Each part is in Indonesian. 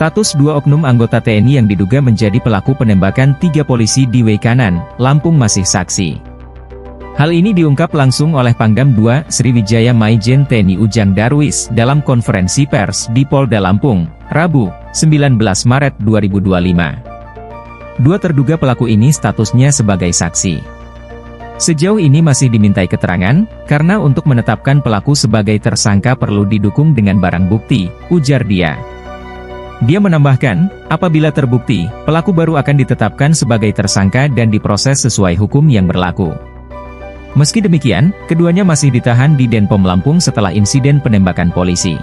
Status dua oknum anggota TNI yang diduga menjadi pelaku penembakan 3 polisi di Weikanan, Lampung masih saksi. Hal ini diungkap langsung oleh Pangdam II Sriwijaya Maijen TNI Ujang Darwis dalam konferensi pers di Polda Lampung, Rabu, 19 Maret 2025. Dua terduga pelaku ini statusnya sebagai saksi. Sejauh ini masih dimintai keterangan, karena untuk menetapkan pelaku sebagai tersangka perlu didukung dengan barang bukti, ujar dia. Dia menambahkan, apabila terbukti, pelaku baru akan ditetapkan sebagai tersangka dan diproses sesuai hukum yang berlaku. Meski demikian, keduanya masih ditahan di Denpom Lampung setelah insiden penembakan polisi.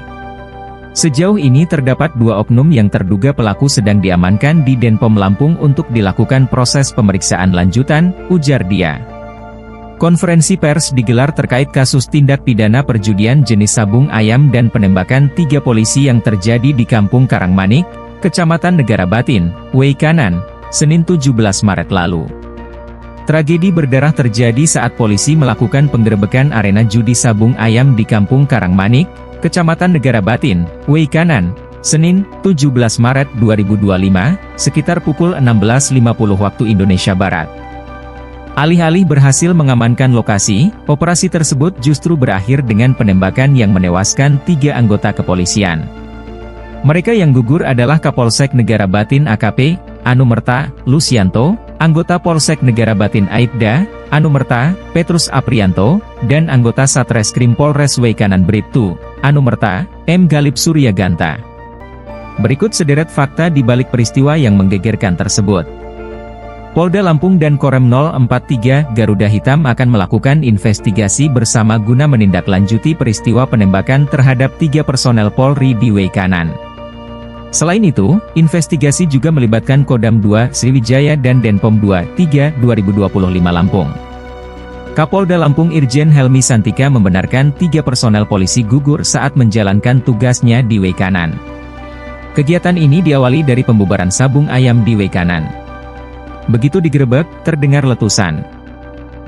Sejauh ini terdapat 2 oknum yang terduga pelaku sedang diamankan di Denpom Lampung untuk dilakukan proses pemeriksaan lanjutan, ujar dia. Konferensi pers digelar terkait kasus tindak pidana perjudian jenis sabung ayam dan penembakan 3 polisi yang terjadi di Kampung Karangmanik, Kecamatan Negara Batin, Weikanan, Senin 17 Maret lalu. Tragedi berdarah terjadi saat polisi melakukan penggerebekan arena judi sabung ayam di Kampung Karangmanik, Kecamatan Negara Batin, Weikanan, Senin, 17 Maret 2025, sekitar pukul 16.50 waktu Indonesia Barat. Alih-alih berhasil mengamankan lokasi, operasi tersebut justru berakhir dengan penembakan yang menewaskan 3 anggota kepolisian. Mereka yang gugur adalah Kapolsek Negara Batin AKP, Anumerta, Lucianto, anggota Polsek Negara Batin Aibda, Anumerta, Petrus Aprianto, dan anggota Satreskrim Polres Weikanan Bribtu, Anumerta, M. Galip Suryaganta. Berikut sederet fakta di balik peristiwa yang menggegerkan tersebut. Polda Lampung dan Korem 043 Garuda Hitam akan melakukan investigasi bersama guna menindaklanjuti peristiwa penembakan terhadap 3 personel Polri di Weikanan. Selain itu, investigasi juga melibatkan Kodam II Sriwijaya dan Denpom 23 2025 Lampung. Kapolda Lampung Irjen Helmi Santika membenarkan 3 personel polisi gugur saat menjalankan tugasnya di Weikanan. Kegiatan ini diawali dari pembubaran sabung ayam di Weikanan. Begitu digerebek, terdengar letusan.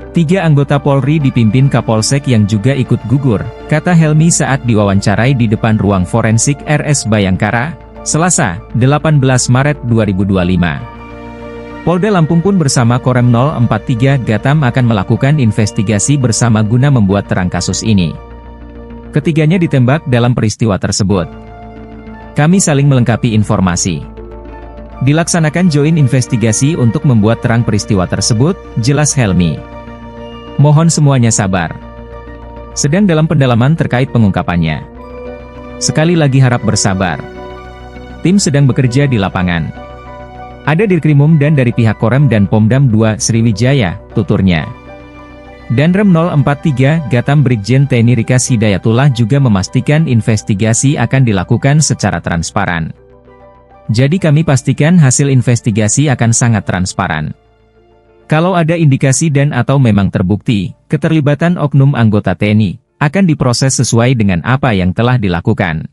3 anggota Polri dipimpin Kapolsek yang juga ikut gugur, kata Helmi saat diwawancarai di depan ruang forensik RS Bayangkara, Selasa, 18 Maret 2025. Polda Lampung pun bersama Korem 043 Gatam akan melakukan investigasi bersama guna membuat terang kasus ini. Ketiganya ditembak dalam peristiwa tersebut. Kami saling melengkapi informasi. Dilaksanakan joint investigasi untuk membuat terang peristiwa tersebut, jelas Helmi. Mohon semuanya sabar. Sedang dalam pendalaman terkait pengungkapannya. Sekali lagi harap bersabar. Tim sedang bekerja di lapangan. Ada Dirkrimum dan dari pihak Korem dan Pomdam II Sriwijaya, tuturnya. Danrem 043 Gatam Brigjen TNI Rikas Hidayatullah juga memastikan investigasi akan dilakukan secara transparan. Jadi kami pastikan hasil investigasi akan sangat transparan. Kalau ada indikasi dan atau memang terbukti, keterlibatan oknum anggota TNI, akan diproses sesuai dengan apa yang telah dilakukan.